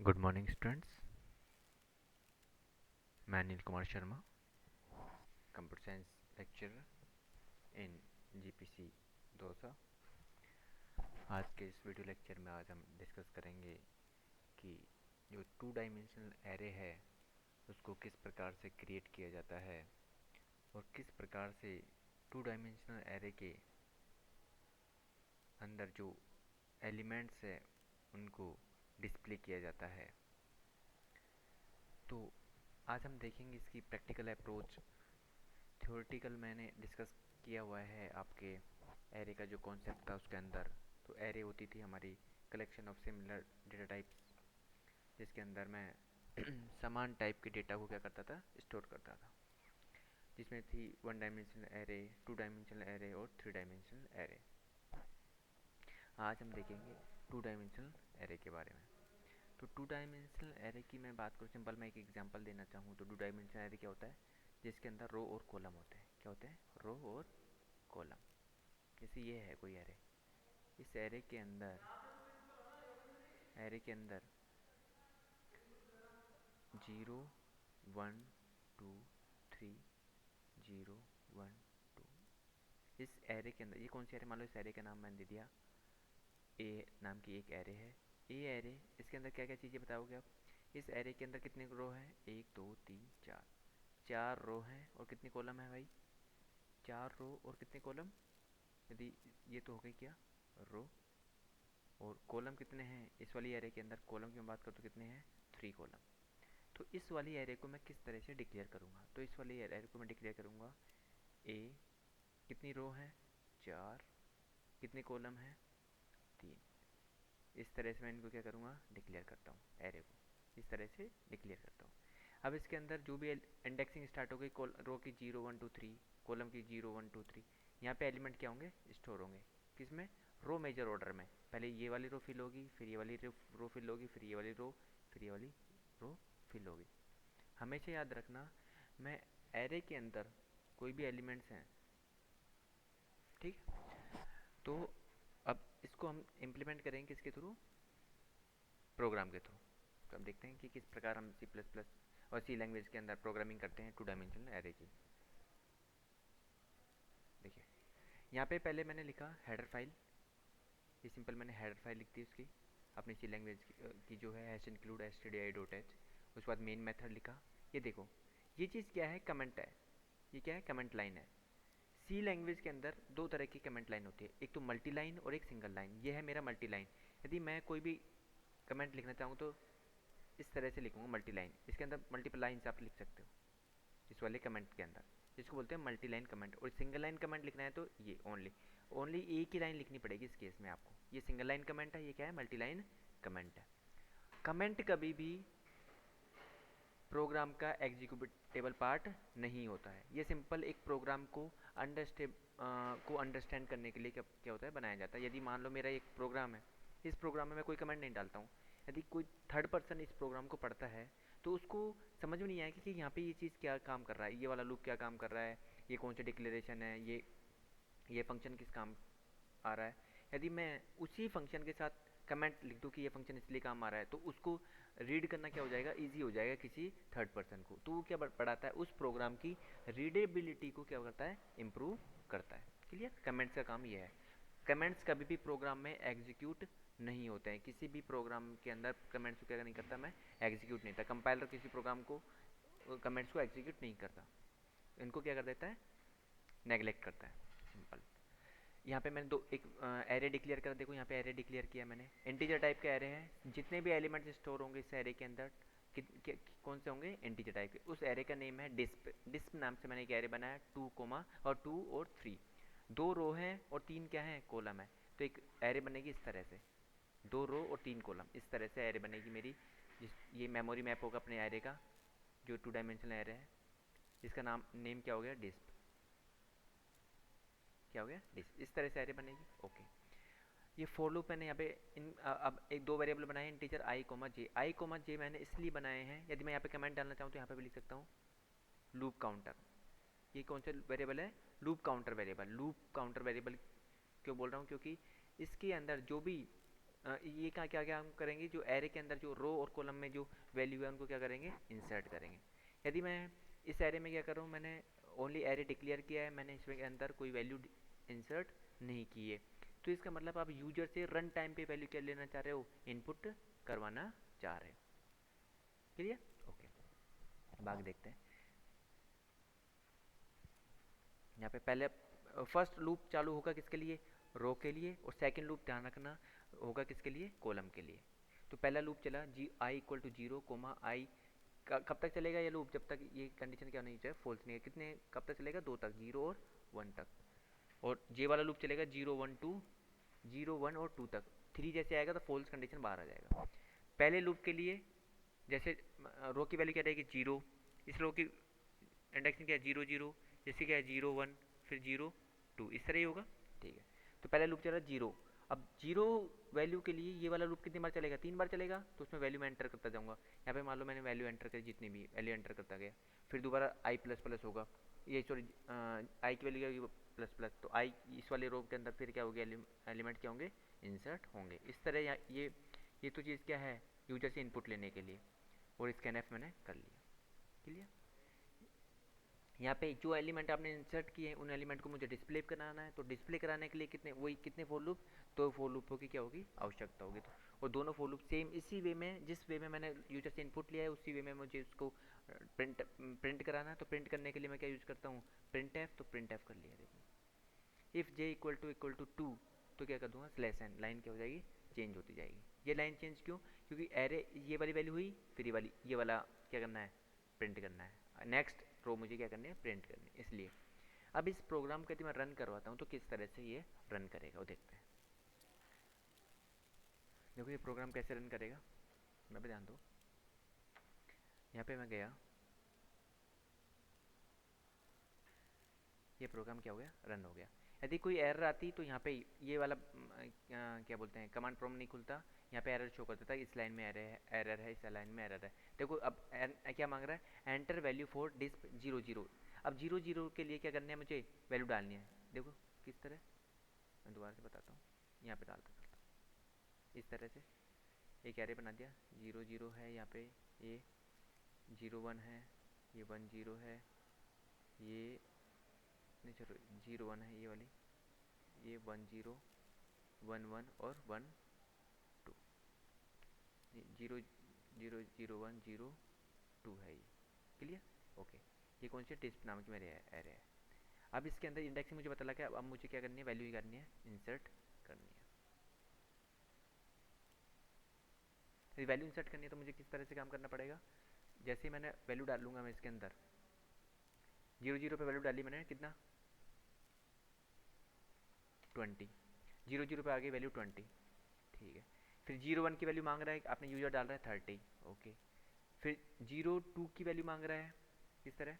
Good morning students. मैं Anil Kumar Sharma, computer science lecturer in GPC Dausa. आज के इस वीडियो लेक्चर में आज हम डिस्कस करेंगे कि जो टू डायमेंशनल एरे है उसको किस प्रकार से क्रिएट किया जाता है और किस प्रकार से टू डायमेंशनल एरे के अंदर जो एलिमेंट्स है उनको डिस्प्ले किया जाता है। तो आज हम देखेंगे इसकी प्रैक्टिकल अप्रोच। थ्योरेटिकल मैंने डिस्कस किया हुआ है आपके एरे का जो कॉन्सेप्ट था उसके अंदर। तो एरे होती थी हमारी collection of similar data types, जिसके अंदर मैं समान टाइप के डेटा को क्या करता था, स्टोर करता था, जिसमें थी one dimensional array, to dimensional array और थ्री डायमेंशनल एरे। आज हम देखेंगे टू डायमेंशनल एरे के बारे में। तो टू डायमेंशनल एरे की मैं बात करूँ, सिंपल मैं एक एग्जांपल देना चाहूँ तो टू डायमेंशनल एरे क्या होता है, जिसके अंदर रो और कॉलम होते हैं। क्या होते हैं? रो और कॉलम। जैसे ये है कोई एरे, इस एरे के अंदर 0 1 2 3, 0 1 2। इस एरे के अंदर ये कौन सी एरे, मान लो इस एरे का नाम मैंने दे दिया ए नाम की एक एरे है। ए एरे, इसके अंदर क्या क्या चीज़ें बताओगे आप। इस एरे के अंदर कितने रो हैं? 1 2 3 4। 4 रो हैं और कितने कॉलम है भाई? 4 रो और कितने कॉलम? यदि ये तो हो गई क्या, रो। और कॉलम कितने हैं इस वाली एरे के अंदर? कॉलम की मैं बात करूँ तो कितने हैं? 3 कॉलम। तो इस वाली एरे को मैं किस तरह से डिक्लेयर करूँगा? तो इस वाली एरे को मैं डिक्लेयर करूँगा ए, कितनी रो है? 4। कितने कॉलम है? 3। इस तरह से मैं इनको क्या करूँगा, डिक्लेयर करता हूँ, एरे को इस तरह से डिक्लेयर करता हूँ। अब इसके अंदर जो भी इंडेक्सिंग स्टार्ट हो गई रो की 0 1 2 3, कॉलम की 0 1 2 3, यहाँ पे एलिमेंट क्या होंगे, स्टोर होंगे। किस में? रो मेजर ऑर्डर में। पहले ये वाली रो फिल होगी, फिर ये वाली रो फिल होगी, फिर ये वाली रो, फिर ये वाली रो फिल होगी। हमेशा याद रखना, मैं एरे के अंदर कोई भी एलिमेंट्स हैं, ठीक, तो अब इसको हम इम्प्लीमेंट करेंगे किसके थ्रू? प्रोग्राम के थ्रू। तो अब देखते हैं कि किस प्रकार हम सी प्लस प्लस और सी लैंग्वेज के अंदर प्रोग्रामिंग करते हैं टू डायमेंशनल एरे की। देखिए, यहाँ पे पहले मैंने लिखा हेडर फाइल। ये सिंपल मैंने हेडर फाइल लिख दी उसकी, अपनी सी लैंग्वेज की जो है include stdi.h। उसके बाद मेन मेथड लिखा। ये देखो, ये चीज़ क्या है, कमेंट है। ये क्या है? कमेंट लाइन है। सी लैंग्वेज के अंदर दो तरह की कमेंट लाइन होती है, एक तो मल्टी लाइन और एक सिंगल लाइन। ये है मेरा मल्टी लाइन। यदि मैं कोई भी कमेंट लिखना चाहूँ तो इस तरह से लिखूँगा मल्टी लाइन। इसके अंदर मल्टीपल लाइन्स आप लिख सकते हो इस वाले कमेंट के अंदर, जिसको बोलते हैं मल्टी लाइन कमेंट। और सिंगल लाइन कमेंट लिखना है तो ये ओनली ओनली एक ही लाइन लिखनी पड़ेगी इस केस में आपको। ये सिंगल लाइन कमेंट है, ये क्या है? मल्टी लाइन कमेंट है। कमेंट कभी भी प्रोग्राम का एग्जीक्यूटेबल पार्ट नहीं होता है। ये सिंपल एक प्रोग्राम को अंडरस्टैंड करने के लिए क्या क्या होता है, बनाया जाता है। यदि मान लो मेरा एक प्रोग्राम है, इस प्रोग्राम में मैं कोई कमेंट नहीं डालता हूँ, यदि कोई थर्ड पर्सन इस प्रोग्राम को पढ़ता है तो उसको समझ में नहीं आएगा कि यहाँ पे ये चीज़ क्या काम कर रहा है, ये वाला लूप क्या काम कर रहा है, ये कौन सा डिक्लेरेशन है, ये फंक्शन किस काम आ रहा है। यदि मैं उसी फंक्शन के साथ कमेंट लिख दूँ कि ये फंक्शन इसलिए काम आ रहा है, तो उसको रीड करना क्या हो जाएगा, इजी हो जाएगा किसी थर्ड पर्सन को। तो वो क्या बढ़ाता है, उस प्रोग्राम की रीडेबिलिटी को क्या करता है, इम्प्रूव करता है। क्लियर? कमेंट्स का काम ये है। कमेंट्स कभी भी प्रोग्राम में एग्जीक्यूट नहीं होते हैं। किसी भी प्रोग्राम के अंदर कमेंट्स को क्या नहीं करता, मैं एग्जीक्यूट नहीं था। कंपाइलर किसी प्रोग्राम को कमेंट्स को एग्जीक्यूट नहीं करता, इनको क्या कर देता है, नेगलेक्ट करता है, सिंपल। यहाँ पे मैंने दो एक एरे डिक्लेयर कर, देखो यहाँ पे एरे डिक्लेयर किया मैंने। इंटीजर टाइप का एरे है, जितने भी एलिमेंट्स स्टोर होंगे इस एरे के अंदर कौन से होंगे, इंटीजर टाइप के। उस एरे का नेम है डिस्प। डिस्प नाम से मैंने एक एरे बनाया, 2 और 3। 2 रो हैं और 3 क्या है, कॉलम है। तो एक एरे बनेगी इस तरह से, 2 रो और 3 कॉलम, इस तरह से एरे बनेगी मेरी। ये मेमोरी मैप होगा अपने एरे का, जो टू डायमेंशनल एरे है, जिसका नेम क्या हो गया, डिस्प। क्या हो गया, डिस्प। इस तरह से एरे बनेगी। ओके। ये फॉर लूप मैंने यहाँ पे अब एक दो वेरिएबल बनाए हैं, इंटीजर आई कोमा जे मैंने इसलिए बनाए हैं, यदि मैं यहाँ पे कमेंट डालना चाहूँ तो यहाँ पे भी लिख सकता हूँ लूप काउंटर। ये कौन सा वेरिएबल है, loop counter variable. Loop counter variable क्यों बोल रहा हूँ, क्योंकि इसके अंदर जो भी ये क्या क्या क्या हम करेंगे, जो एरे के अंदर जो रो और कॉलम में जो वैल्यू है उनको क्या करेंगे, इंसर्ट करेंगे। यदि मैं इस एरे में क्या कर रहा हूँ, मैंने ओनली एरे डिक्लेयर किया है, मैंने इसके अंदर कोई वैल्यू इंसर्ट नहीं की है, तो इसका मतलब आप यूजर से रन टाइम पे वैल्यू क्या लेना चाह रहे हो, इनपुट करवाना चाह रहे हो। क्लियर? ओके, अब आगे देखते हैं। यहाँ पे पहले फर्स्ट लूप चालू होगा किसके लिए, रो के लिए, और सेकंड लूप ध्यान रखना होगा किसके लिए, कॉलम के लिए। तो पहला लूप चला जी I equal to zero comma आई, कब तक चलेगा ये लूप, जब तक ये कंडीशन क्या नहीं चाहिए, फॉल्स नहीं है। कितने, कब तक चलेगा, दो तक, जीरो और वन तक। और ये वाला लूप चलेगा zero one two, zero one और टू तक। थ्री जैसे आएगा तो फॉल्स कंडीशन बाहर आ जाएगा। पहले लूप के लिए जैसे रो की वैल्यू क्या रहेगी, जीरो, इस रो की इंडेक्सिंग क्या है, जीरो जीरो, जैसे क्या है जीरो वन, फिर जीरो टू, इस तरह ही होगा। ठीक है, तो पहला लूप चला जीरो। अब जीरो वैल्यू के लिए ये वाला लूप कितनी बार चलेगा, तीन बार चलेगा, तो उसमें वैल्यू मैं एंटर करता जाऊंगा। यहाँ पे मान लो मैंने वैल्यू एंटर करी, जितनी भी वैल्यू एंटर करता गया, फिर दोबारा आई प्लस प्लस होगा, ये सॉरी आई की वैल्यू क्या प्लस प्लस, तो आई इस वाले रो के अंदर फिर क्या होगी, एलिमेंट क्या होंगे, इंसर्ट होंगे। इस तरह ये तो चीज़ क्या है, यूजर से इनपुट लेने के लिए, और स्कैन एफ मैंने कर लिया। क्लियर? यहाँ पे जो एलिमेंट आपने इंसर्ट किए हैं उन एलिमेंट को मुझे डिस्प्ले कराना है, तो डिस्प्ले कराने के लिए कितने, वही कितने फोर लूप, तो फोर लूपों की क्या होगी, आवश्यकता होगी। तो और दोनों फोर लूप सेम इसी वे में, जिस वे में मैंने यूजर से इनपुट लिया है उसी वे में मुझे उसको प्रिंट कराना है। तो प्रिंट करने के लिए मैं क्या यूज़ करता हूँ, प्रिंट एफ, तो प्रिंट एफ कर लिया। देखो if j equal to two, तो क्या कर दूंगा, स्लैश एन, लाइन क्या हो जाएगी, चेंज होती जाएगी। ये लाइन चेंज क्यों, क्योंकि एरे ये वाली वैल्यू हुई, फिर ये वाला क्या करना है, प्रिंट करना है, नेक्स्ट रो मुझे क्या करनी है, प्रिंट करनी है, इसलिए। अब इस प्रोग्राम को यदि मैं रन करवाता हूँ तो किस तरह से ये रन करेगा वो देखते हैं। देखो ये प्रोग्राम कैसे रन करेगा, मैं भी ध्यान दो। यहाँ पे मैं गया, ये प्रोग्राम क्या हो गया, रन हो गया। यदि कोई एरर आती तो यहाँ पे ये वाला क्या बोलते हैं, कमांड प्रॉम्प्ट नहीं खुलता, यहाँ पे एरर शो कर देता है, इस लाइन में एरर है, इस लाइन में एरर है। देखो अब क्या मांग रहा है, enter value for disp zero zero. अब जीरो जीरो के लिए क्या करना है, मुझे वैल्यू डालनी है। देखो किस तरह, मैं दोबारा से बताता हूँ, यहाँ पे डालता चलता हूँ इस तरह से। एक एरे बना दिया, जीरो जीरो है यहाँ पे, ये जीरो वन है, ये वन जीरो है, ये नहीं चलो जीरो वन है ये वाली, ये वन जीरो, वन वन और one two, zero zero zero one zero two है ये। क्लियर? ओके, ये कौन सी डिस्प नाम की मेरे एरे है। अब इसके अंदर इंडेक्सिंग मुझे पता लगा, अब मुझे क्या करनी है, वैल्यू ही करनी है, इंसर्ट करनी है। वैल्यू इंसर्ट करनी है तो मुझे किस तरह से काम करना पड़ेगा, जैसे ही मैंने वैल्यू डालूंगा मैं इसके अंदर, जीरो जीरो पे वैल्यू डाली मैंने, कितना, 20, जीरो जीरो पे आ गई वैल्यू 20। ठीक है, फिर जीरो वन की वैल्यू मांग रहा है, आपने यूजर डाल रहा है 30। ओके, फिर जीरो टू की वैल्यू मांग रहा है, किस तरह,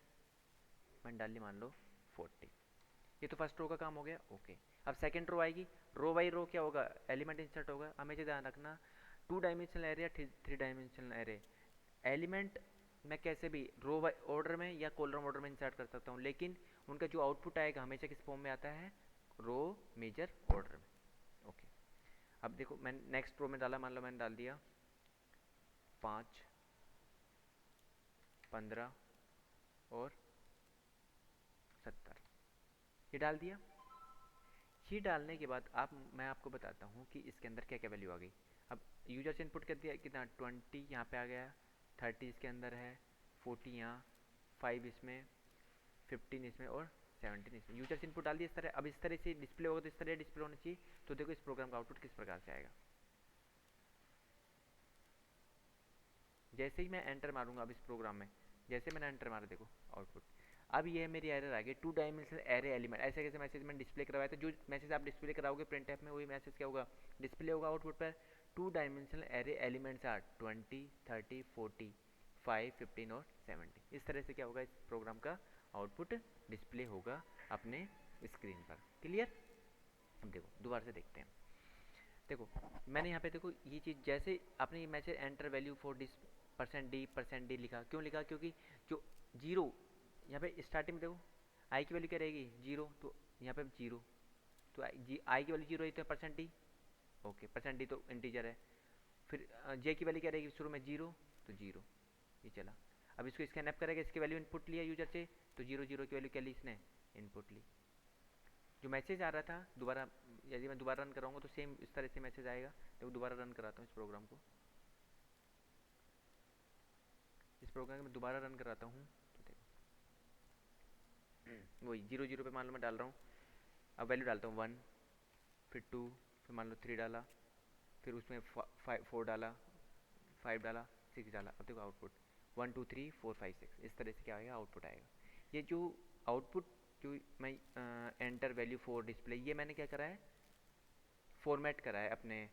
मैंने डाल ली मान लो 40। ये तो फर्स्ट रो का काम हो गया। ओके, अब सेकंड रो आएगी, रो बाई रो क्या होगा, एलिमेंट इंसर्ट होगा। हमें ध्यान रखना, टू डायमेंशनल एरे या थ्री डायमेंशनल एरे, एलिमेंट मैं कैसे भी रो ऑर्डर में या कॉलम ऑर्डर में इंसर्ट कर सकता हूँ, लेकिन उनका जो आउटपुट आएगा हमेशा किस फॉर्म में आता है, रो मेजर ऑर्डर में। ओके, अब देखो मैंने नेक्स्ट रो में डाला, मान लो मैंने डाल दिया 5, 15 और 70, ये डाल दिया। ये डालने के बाद आप, मैं आपको बताता हूँ कि इसके अंदर क्या क्या वैल्यू आ गई। अब यूजर से इनपुट कर दिया, कितना, 20 यहाँ पे आ गया, 30 इसके अंदर है, 40 यहाँ, 5 इसमें, 15 इसमें और 17 इसमें। यूजर से इनपुट डाल दिया इस तरह। अब इस तरह से डिस्प्ले होगा, तो इस तरह डिस्प्ले होना चाहिए। तो देखो इस प्रोग्राम का आउटपुट किस प्रकार से आएगा। जैसे ही मैं एंटर मारूंगा, अब इस प्रोग्राम में जैसे मैंने एंटर मारा, देखो आउटपुट। अब ये मेरी एरर आ गई, टू डायमेंशनल एरे एलिमेंट। ऐसे कैसे मैसेज मैंने डिस्प्ले करवाया था, जो मैसेज आप डिस्प्ले कराओगे प्रिंट ऐप में, वही मैसेज क्या होगा, डिस्प्ले होगा आउटपुट पर। Two dimensional array elements are 20, 30, 40, 5, 15 और 70। इस तरह से क्या होगा, इस प्रोग्राम का आउटपुट डिस्प्ले होगा अपने स्क्रीन पर। क्लियर? अब देखो दोबारा से देखते हैं। देखो मैंने यहाँ पे, देखो ये चीज़ जैसे आपने ये message enter value for this percent d लिखा, क्यों लिखा, क्योंकि जो जीरो यहाँ पे स्टार्टिंग में, देखो आई की वैल्यू क्या रहेगी, जीरो, तो यहाँ पे जीरो, तो आई की वैल्यू जीरो है तो percent D, okay, percent D तो इंटीजर है। फिर जे की वैल्यू क्या रहेगी शुरू में, जीरो, तो जीरो, ये चला। अब इसको स्कैन अप करेगा, इसकी वैल्यू इनपुट लिया यूजर से, तो जीरो जीरो की वैल्यू क्या ली इसने, इनपुट ली। जो मैसेज आ रहा था दोबारा, यदि मैं दोबारा रन कराऊंगा तो सेम इस तरह से मैसेज आएगा। तो दोबारा रन कराता हूँ इस प्रोग्राम को, इस प्रोग्राम को मैं दोबारा रन कराता हूँ, तो देखो वही जीरो जीरो पे मान लो मैं डाल रहा हूँ। अब वैल्यू डालता हूँ वन, फिर टू, फिर मान लो थ्री डाला, फिर उसमें फोर डाला, फाइव डाला, सिक्स डाला। अब देखो output one two three four five six, इस तरह से क्या आएगा, आउटपुट आएगा। ये जो आउटपुट, जो मैं एंटर वैल्यू फोर डिस्प्ले, ये मैंने क्या करा है, फॉर्मेट करा है अपने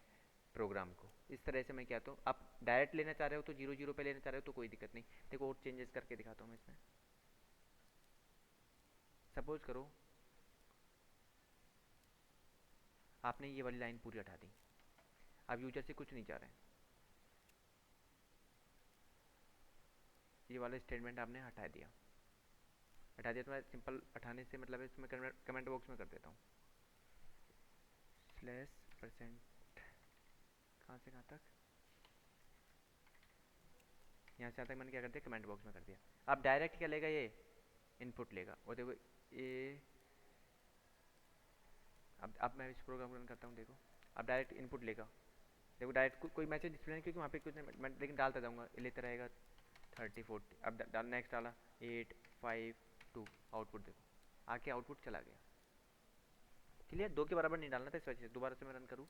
प्रोग्राम को। इस तरह से मैं क्या, तो आप डायरेक्ट लेना चाह रहे हो तो जीरो जीरो पे लेना चाह रहे हो तो कोई दिक्कत नहीं। देखो और चेंजेस करके दिखाता हूँ मैं इसमें। सपोज करो आपने ये वाली लाइन पूरी हटा दी, आप यूजर से कुछ नहीं चाह रहे, ये वाला स्टेटमेंट आपने हटा दिया। हटा दिया तो मैं सिंपल हटाने से मतलब है इसमें कमेंट बॉक्स में कर देता हूँ, स्लैश परसेंट, कहाँ से कहाँ तक, यहाँ से यहाँ तक मैंने क्या कर दिया, कमेंट बॉक्स में कर दिया। अब डायरेक्ट क्या लेगा, ये इनपुट लेगा। और देखो ये, अब मैं इस प्रोग्राम को रन करता हूँ, देखो अब डायरेक्ट इनपुट लेगा। देखो डायरेक्ट कोई मैसेज डिस्प्ले नहीं, क्योंकि वहाँ पे कुछ नहीं, मैं लेकिन डालता जाऊँगा, लेता रहेगा थर्टी फोर्टी। अब डाल, नेक्स्ट डाला एट फाइव टू, आउटपुट देखो आके आउटपुट चला गया। क्लियर, दो के बराबर नहीं डालना था, इस वजह से दोबारा से मैं रन करूँ,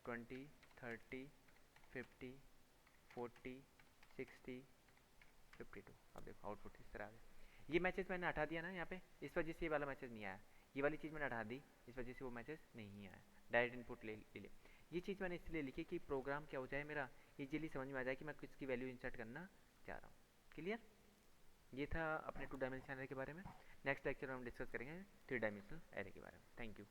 twenty, thirty, fifty, forty, sixty, 52। अब देखो आउटपुट इस तरह आ गया। ये मैसेज मैंने हटा दिया ना यहाँ पे, इस वजह से ये वाला मैसेज नहीं आया। ये वाली चीज़ मैंने हटा दी, इस वजह से वो मैसेज नहीं आया। डायरेक्ट इनपुट ले ले। ये चीज़ मैंने इसलिए लिखी कि प्रोग्राम क्या हो जाए मेरा इजीली समझ में आ जाए कि मैं किसकी वैल्यू इंसर्ट करना चाह रहा हूँ। क्लियर, ये था अपने टू डायमेंशनल एरे के बारे में। नेक्स्ट लेक्चर में हम डिस्कस करेंगे थ्री डायमेंशनल एरे के बारे में। Thank you.